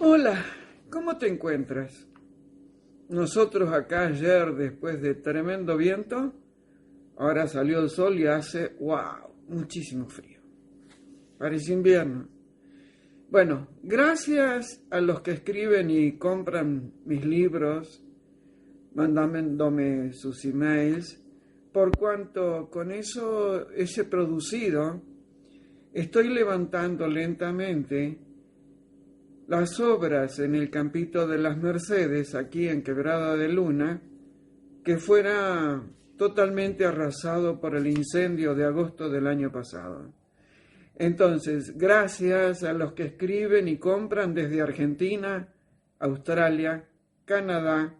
Hola, ¿cómo te encuentras? Nosotros acá ayer, después de tremendo viento, ahora salió el sol y hace, wow, muchísimo frío. Parece invierno. Bueno, gracias a los que escriben y compran mis libros, mandándome sus emails, por cuanto con eso, ese producido, estoy levantando lentamente las obras en el Campito de las Mercedes, aquí en Quebrada de Luna, que fuera totalmente arrasado por el incendio de agosto del año pasado. Entonces, gracias a los que escriben y compran desde Argentina, Australia, Canadá,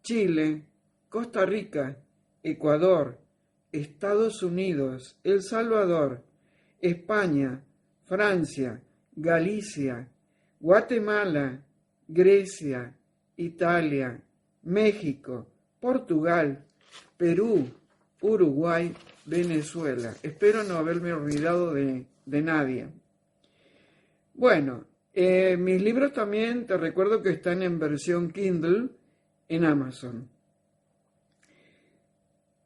Chile, Costa Rica, Ecuador, Estados Unidos, El Salvador, España, Francia, Galicia, Guatemala, Grecia, Italia, México, Portugal, Perú, Uruguay, Venezuela. Espero no haberme olvidado de nadie. Bueno, mis libros también te recuerdo que están en versión Kindle en Amazon.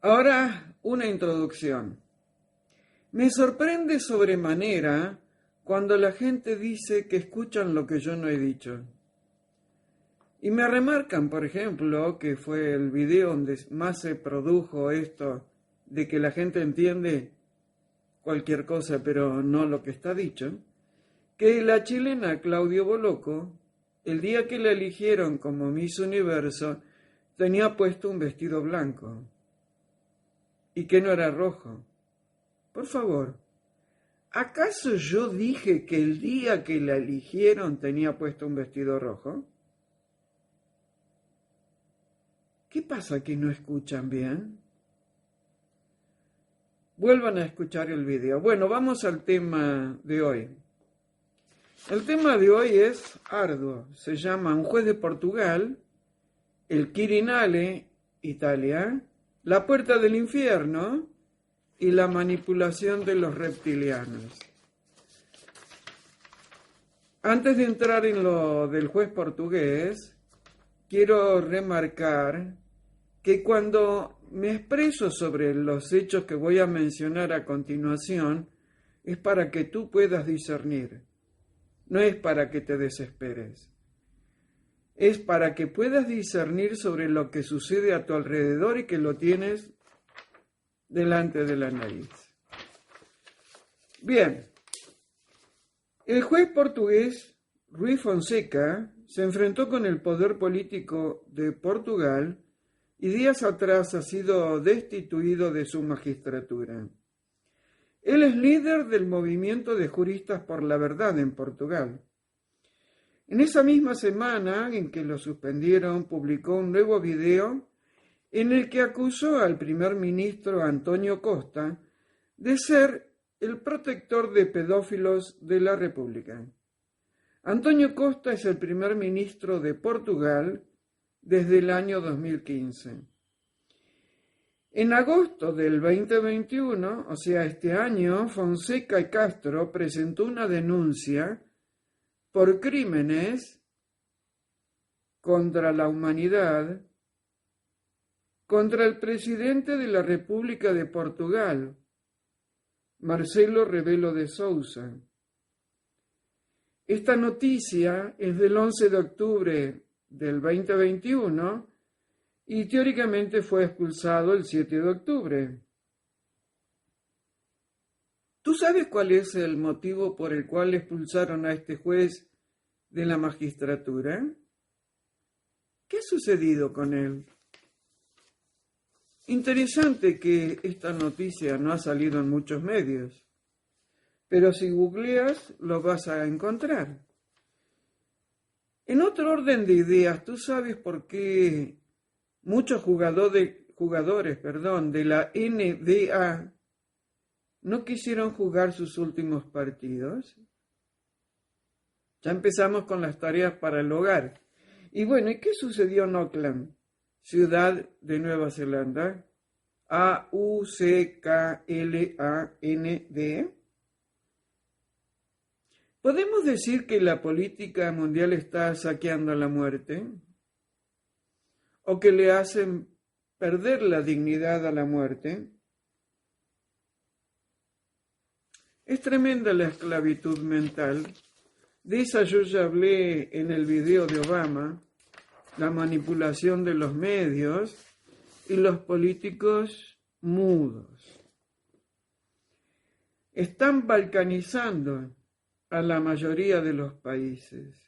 Ahora, una introducción. Me sorprende sobremanera cuando la gente dice que escuchan lo que yo no he dicho. Y me remarcan, por ejemplo, que fue el video donde más se produjo esto de que la gente entiende cualquier cosa, pero no lo que está dicho, que la chilena Claudia Boloco, el día que la eligieron como Miss Universo, tenía puesto un vestido blanco y que no era rojo. Por favor, ¿acaso yo dije que el día que la eligieron tenía puesto un vestido rojo? ¿Qué pasa que no escuchan bien? Vuelvan a escuchar el video. Bueno, vamos al tema de hoy. El tema de hoy es arduo. Se llama Un juez de Portugal, el Quirinale, Italia, la puerta del infierno y la manipulación de los reptilianos. Antes de entrar en lo del juez portugués, quiero remarcar que cuando me expreso sobre los hechos que voy a mencionar a continuación, es para que tú puedas discernir, no es para que te desesperes, es para que puedas discernir sobre lo que sucede a tu alrededor y que lo tienes delante de la nariz. Bien, el juez portugués Rui Fonseca se enfrentó con el poder político de Portugal y días atrás ha sido destituido de su magistratura. Él es líder del movimiento de juristas por la verdad en Portugal. En esa misma semana en que lo suspendieron, publicó un nuevo video en el que acusó al primer ministro António Costa de ser el protector de pedófilos de la República. António Costa es el primer ministro de Portugal desde el año 2015. En agosto del 2021, o sea, este año, Fonseca y Castro presentó una denuncia por crímenes contra la humanidad contra el presidente de la República de Portugal, Marcelo Rebelo de Sousa. Esta noticia es del 11 de octubre del 2021 y teóricamente fue expulsado el 7 de octubre. ¿Tú sabes cuál es el motivo por el cual expulsaron a este juez de la magistratura? ¿Qué ha sucedido con él? Interesante que esta noticia no ha salido en muchos medios, pero si googleas lo vas a encontrar. En otro orden de ideas, ¿tú sabes por qué muchos jugadores de la NBA no quisieron jugar sus últimos partidos? Ya empezamos con las tareas para el hogar. Y bueno, ¿y qué sucedió en Auckland, ciudad de Nueva Zelanda? Auckland. ¿Podemos decir que la política mundial está saqueando la muerte? ¿O que le hacen perder la dignidad a la muerte? Es tremenda la esclavitud mental. De esa yo ya hablé en el video de Obama, la manipulación de los medios y los políticos mudos. Están balcanizando a la mayoría de los países.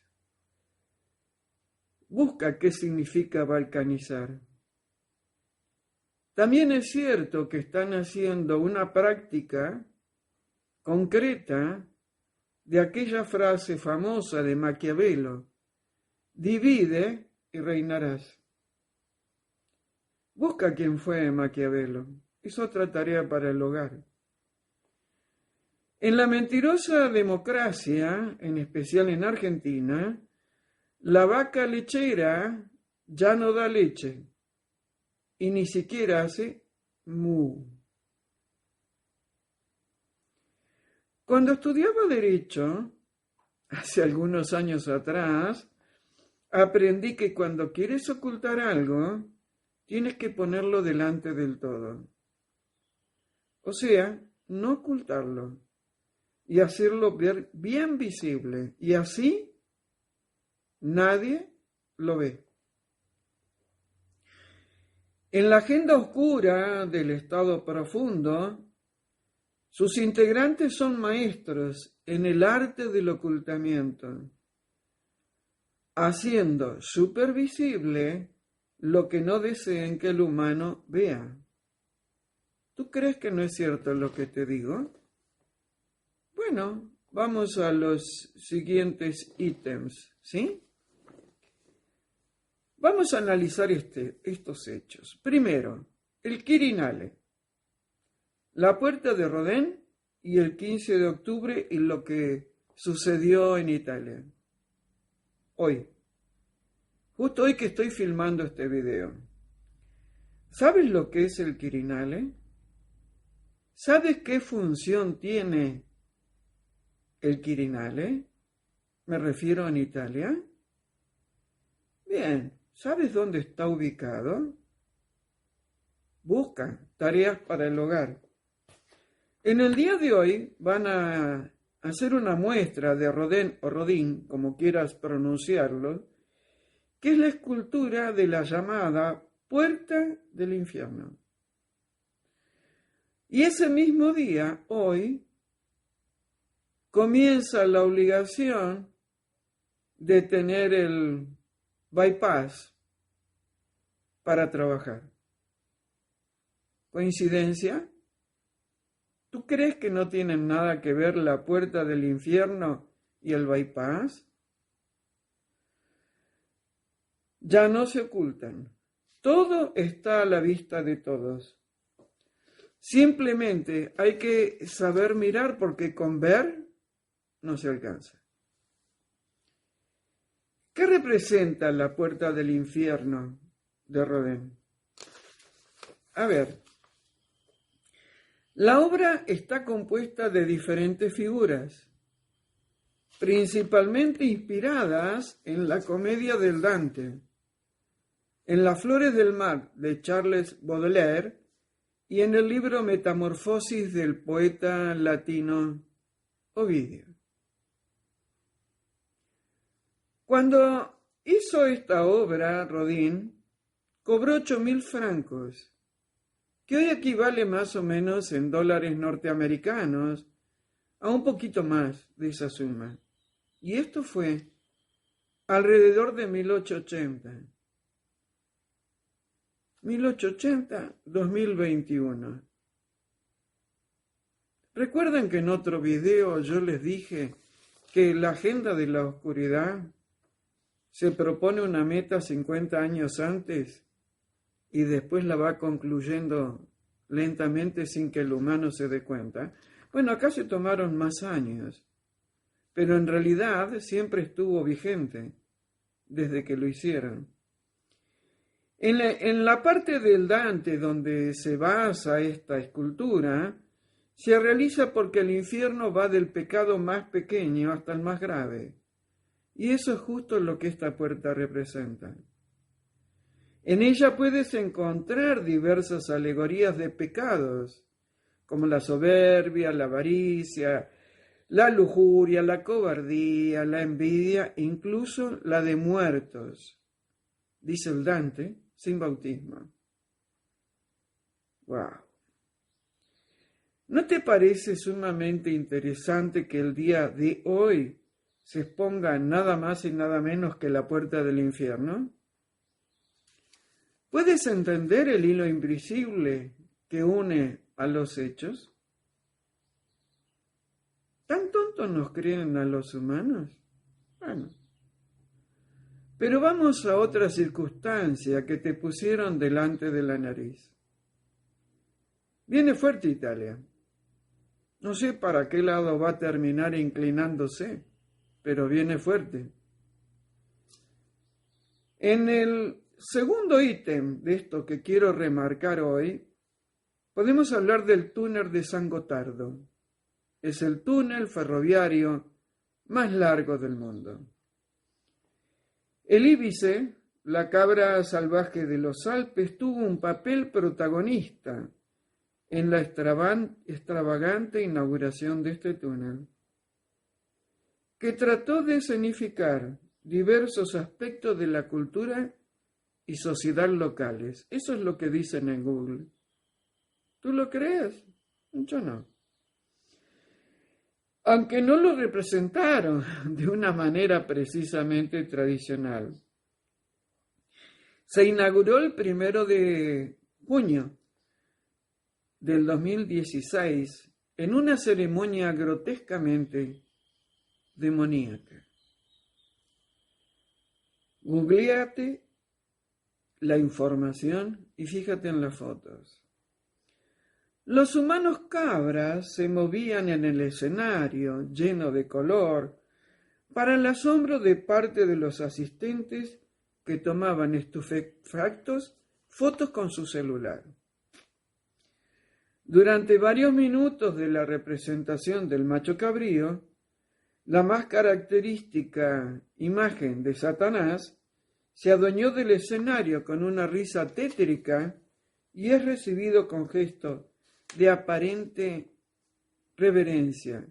Busca qué significa balcanizar. También es cierto que están haciendo una práctica concreta de aquella frase famosa de Maquiavelo: divide y reinarás. Busca quién fue Maquiavelo. Es otra tarea para el hogar. En la mentirosa democracia, en especial en Argentina, la vaca lechera ya no da leche y ni siquiera hace mu. Cuando estudiaba Derecho, hace algunos años atrás, aprendí que cuando quieres ocultar algo, tienes que ponerlo delante del todo. O sea, no ocultarlo y hacerlo ver bien visible. Y así nadie lo ve. En la agenda oscura del estado profundo, sus integrantes son maestros en el arte del ocultamiento, haciendo supervisible lo que no deseen que el humano vea. ¿Tú crees que no es cierto lo que te digo? Bueno, vamos a los siguientes ítems, ¿sí? Vamos a analizar estos hechos. Primero, el Quirinale, la puerta de Rodin y el 15 de octubre y lo que sucedió en Italia. Hoy, justo hoy que estoy filmando este video. ¿Sabes lo que es el Quirinale? ¿Sabes qué función tiene el Quirinale? Me refiero en Italia. Bien, ¿sabes dónde está ubicado? Busca tareas para el hogar. En el día de hoy van a hacer una muestra de Rodin o Rodin, como quieras pronunciarlo, que es la escultura de la llamada Puerta del Infierno. Y ese mismo día, hoy, comienza la obligación de tener el bypass para trabajar. ¿Coincidencia? ¿Tú crees que no tienen nada que ver la puerta del infierno y el bypass? Ya no se ocultan. Todo está a la vista de todos. Simplemente hay que saber mirar porque con ver no se alcanza. ¿Qué representa la puerta del infierno de Rodin? A ver, la obra está compuesta de diferentes figuras, principalmente inspiradas en la comedia del Dante, en Las Flores del Mar de Charles Baudelaire y en el libro Metamorfosis del poeta latino Ovidio. Cuando hizo esta obra, Rodin cobró 8.000 francos, que hoy equivale más o menos en dólares norteamericanos a un poquito más de esa suma. Y esto fue alrededor de 1880. 1880-2021. ¿Recuerdan que en otro video yo les dije que la agenda de la oscuridad se propone una meta 50 años antes y después la va concluyendo lentamente sin que el humano se dé cuenta? Bueno, acá se tomaron más años, pero en realidad siempre estuvo vigente desde que lo hicieron. En la parte del Dante donde se basa esta escultura, se realiza porque el infierno va del pecado más pequeño hasta el más grave. Y eso es justo lo que esta puerta representa. En ella puedes encontrar diversas alegorías de pecados, como la soberbia, la avaricia, la lujuria, la cobardía, la envidia, incluso la de muertos, dice el Dante, sin bautismo. ¡Wow! ¿No te parece sumamente interesante que el día de hoy se exponga nada más y nada menos que la puerta del infierno? ¿Puedes entender el hilo invisible que une a los hechos? ¿Tan tontos nos creen a los humanos? Bueno. Pero vamos a otra circunstancia que te pusieron delante de la nariz. Viene fuerte Italia. No sé para qué lado va a terminar inclinándose, pero viene fuerte. En el segundo ítem de esto que quiero remarcar hoy, podemos hablar del túnel de San Gotardo. Es el túnel ferroviario más largo del mundo. El íbice, la cabra salvaje de los Alpes, tuvo un papel protagonista en la extravagante inauguración de este túnel, que trató de escenificar diversos aspectos de la cultura y sociedad locales. Eso es lo que dicen en Google. ¿Tú lo crees? Yo no. Aunque no lo representaron de una manera precisamente tradicional. Se inauguró el 1 de junio del 2016 en una ceremonia grotescamente demoníaca. Googleate la información y fíjate en las fotos. Los humanos cabras se movían en el escenario lleno de color para el asombro de parte de los asistentes que tomaban estupefactos fotos con su celular. Durante varios minutos de la representación del macho cabrío, la más característica imagen de Satanás se adueñó del escenario con una risa tétrica y es recibido con gestos de aparente reverencia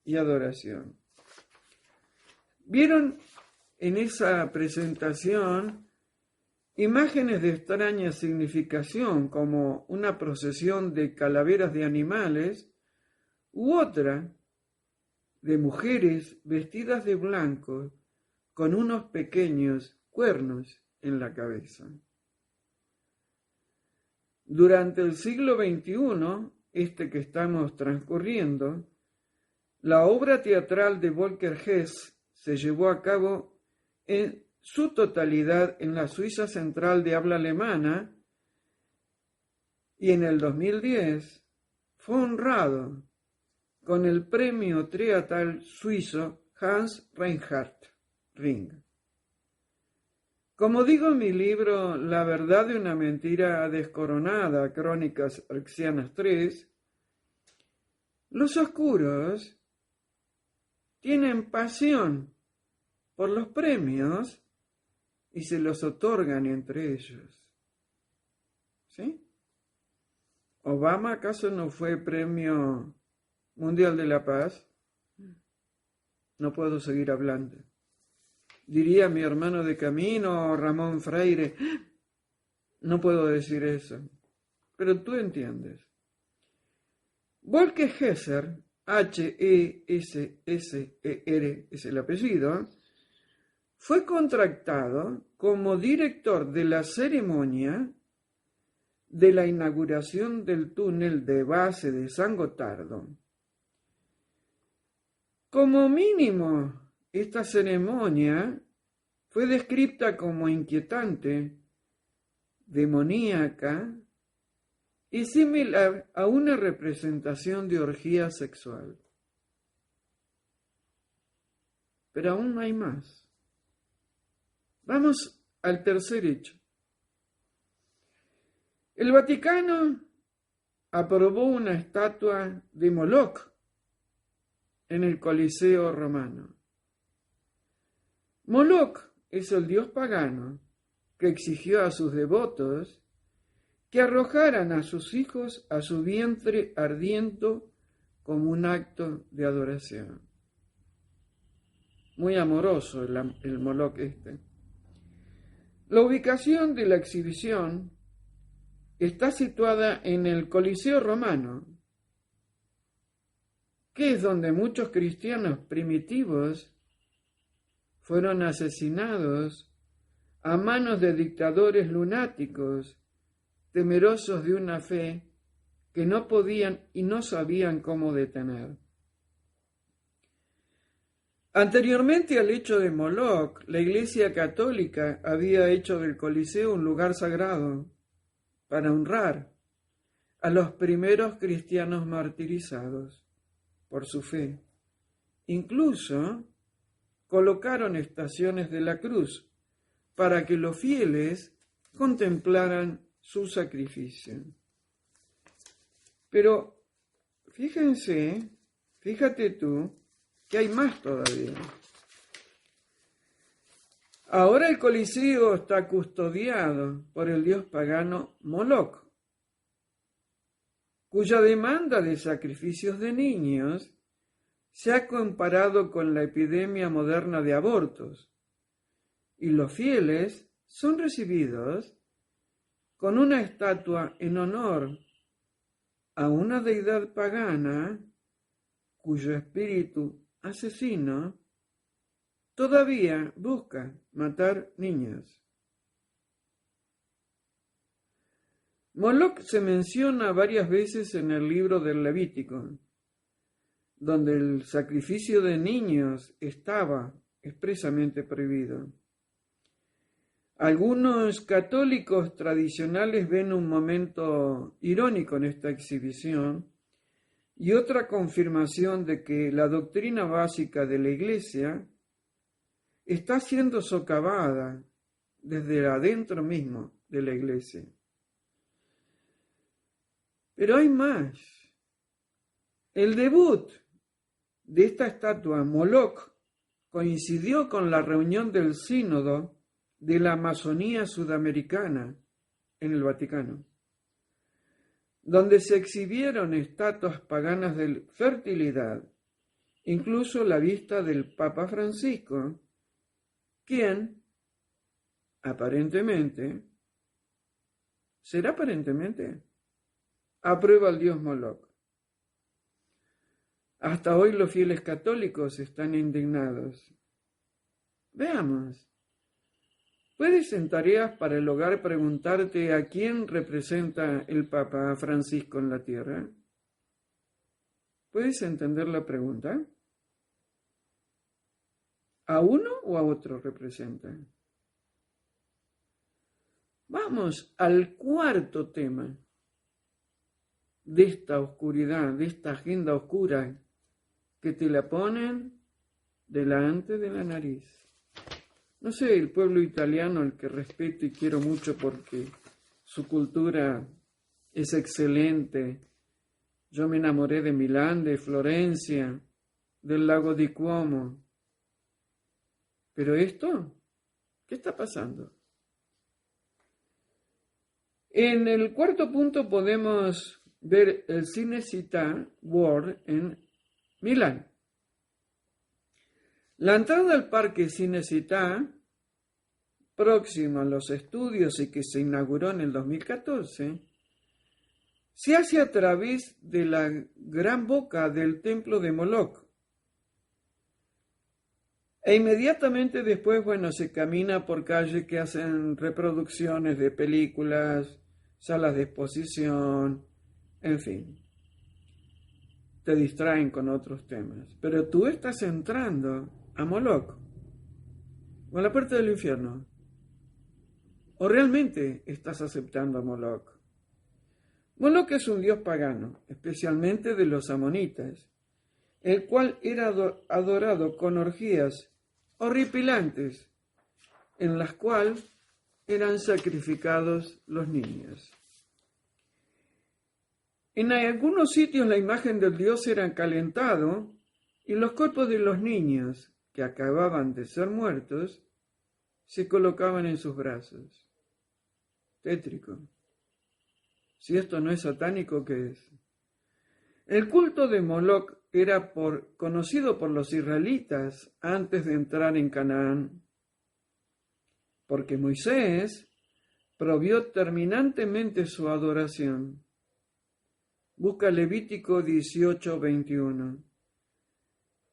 y adoración. ¿Vieron en esa presentación imágenes de extraña significación como una procesión de calaveras de animales u otra de mujeres vestidas de blanco con unos pequeños cuernos en la cabeza? Durante el siglo XXI, este que estamos transcurriendo, la obra teatral de Volker Hess se llevó a cabo en su totalidad en la Suiza central de habla alemana y en el 2010 fue honrado con el premio teatral suizo Hans Reinhard Ring. Como digo en mi libro La verdad de una mentira descoronada, Crónicas Arxianas 3, los oscuros tienen pasión por los premios y se los otorgan entre ellos. ¿Sí? ¿Obama acaso no fue Premio Mundial de la Paz? No puedo seguir hablando. Diría mi hermano de camino, Ramón Freire, no puedo decir eso, pero tú entiendes. Volker Hesser, Hesser es el apellido, fue contratado como director de la ceremonia de la inauguración del túnel de base de San Gotardo. Como mínimo, esta ceremonia fue descrita como inquietante, demoníaca y similar a una representación de orgía sexual. Pero aún hay más. Vamos al tercer hecho. El Vaticano aprobó una estatua de Moloch en el Coliseo romano. Moloch es el dios pagano que exigió a sus devotos que arrojaran a sus hijos a su vientre ardiendo como un acto de adoración. Muy amoroso el Moloch este. La ubicación de la exhibición está situada en el Coliseo romano, que es donde muchos cristianos primitivos fueron asesinados a manos de dictadores lunáticos, temerosos de una fe que no podían y no sabían cómo detener. Anteriormente al hecho de Moloch, la Iglesia Católica había hecho del Coliseo un lugar sagrado para honrar a los primeros cristianos martirizados por su fe. Incluso colocaron estaciones de la cruz para que los fieles contemplaran su sacrificio. Pero fíjate tú, que hay más todavía. Ahora el Coliseo está custodiado por el dios pagano Moloch, cuya demanda de sacrificios de niños se ha comparado con la epidemia moderna de abortos, y los fieles son recibidos con una estatua en honor a una deidad pagana cuyo espíritu asesino todavía busca matar niños. Moloch se menciona varias veces en el libro del Levítico, donde el sacrificio de niños estaba expresamente prohibido. Algunos católicos tradicionales ven un momento irónico en esta exhibición y otra confirmación de que la doctrina básica de la Iglesia está siendo socavada desde adentro mismo de la Iglesia. Pero hay más. El debut de esta estatua, Moloch, coincidió con la reunión del Sínodo de la Amazonía Sudamericana en el Vaticano, donde se exhibieron estatuas paganas de fertilidad, incluso la vista del Papa Francisco, quien, aprueba al dios Moloch. Hasta hoy los fieles católicos están indignados. Veamos. Puedes en tareas para el hogar preguntarte a quién representa el Papa Francisco en la tierra. ¿Puedes entender la pregunta? ¿A uno o a otro representa? Vamos al cuarto tema de esta oscuridad, de esta agenda oscura que te la ponen delante de la nariz. No sé, el pueblo italiano, al que respeto y quiero mucho porque su cultura es excelente. Yo me enamoré de Milán, de Florencia, del lago di Como. Pero esto, ¿qué está pasando? En el cuarto punto podemos ver el Cinecittà World en Milán. La entrada al parque Cinecittà, próximo a los estudios y que se inauguró en el 2014, se hace a través de la gran boca del templo de Moloch. E inmediatamente después, se camina por calles que hacen reproducciones de películas, salas de exposición, en fin. Te distraen con otros temas. Pero tú estás entrando a Moloch, o a la puerta del infierno. ¿O realmente estás aceptando a Moloch? Moloch es un dios pagano, especialmente de los amonitas, el cual era adorado con orgías horripilantes, en las cuales eran sacrificados los niños. En algunos sitios la imagen del dios era calentado y los cuerpos de los niños que acababan de ser muertos se colocaban en sus brazos. Tétrico. Si esto no es satánico, ¿qué es? El culto de Moloc era conocido por los israelitas antes de entrar en Canaán, porque Moisés prohibió terminantemente su adoración. Busca Levítico 18:21.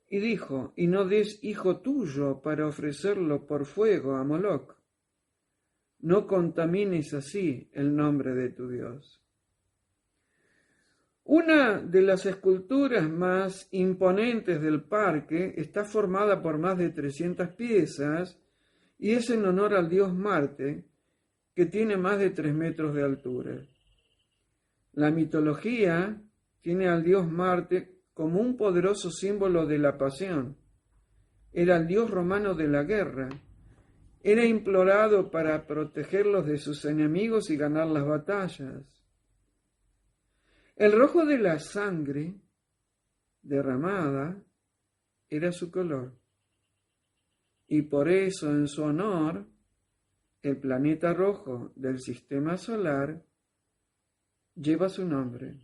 Y dijo, y no des hijo tuyo para ofrecerlo por fuego a Moloc. No contamines así el nombre de tu Dios. Una de las esculturas más imponentes del parque está formada por más de 300 piezas y es en honor al dios Marte, que tiene más de 3 metros de altura. La mitología tiene al dios Marte como un poderoso símbolo de la pasión. Era el dios romano de la guerra. Era implorado para protegerlos de sus enemigos y ganar las batallas. El rojo de la sangre derramada era su color. Y por eso, en su honor, el planeta rojo del sistema solar lleva su nombre.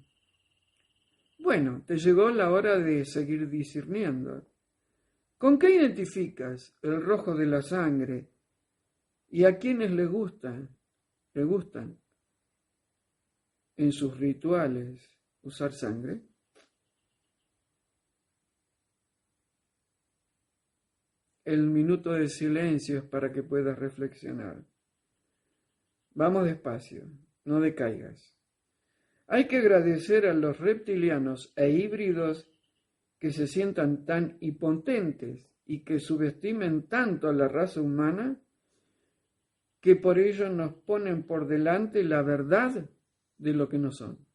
Bueno, te llegó la hora de seguir discerniendo. ¿Con qué identificas el rojo de la sangre y a quienes le gustan en sus rituales usar sangre? El minuto de silencio es para que puedas reflexionar. Vamos despacio, no decaigas. Hay que agradecer a los reptilianos e híbridos que se sientan tan impotentes y que subestimen tanto a la raza humana que por ello nos ponen por delante la verdad de lo que no son,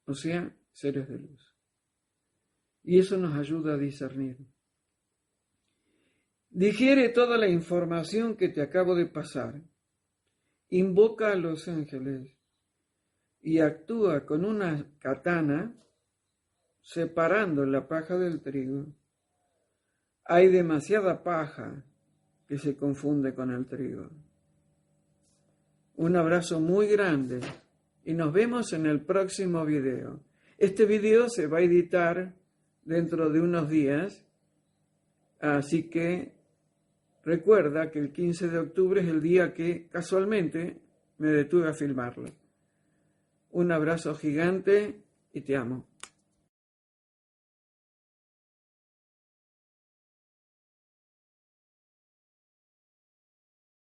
o sea, seres de luz. Y eso nos ayuda a discernir. Digiere toda la información que te acabo de pasar. Invoca a los ángeles y actúa con una katana separando la paja del trigo. Hay demasiada paja que se confunde con el trigo. Un abrazo muy grande y nos vemos en el próximo video. Este video se va a editar dentro de unos días, así que recuerda que el 15 de octubre es el día que casualmente me detuve a filmarlo. Un abrazo gigante y te amo.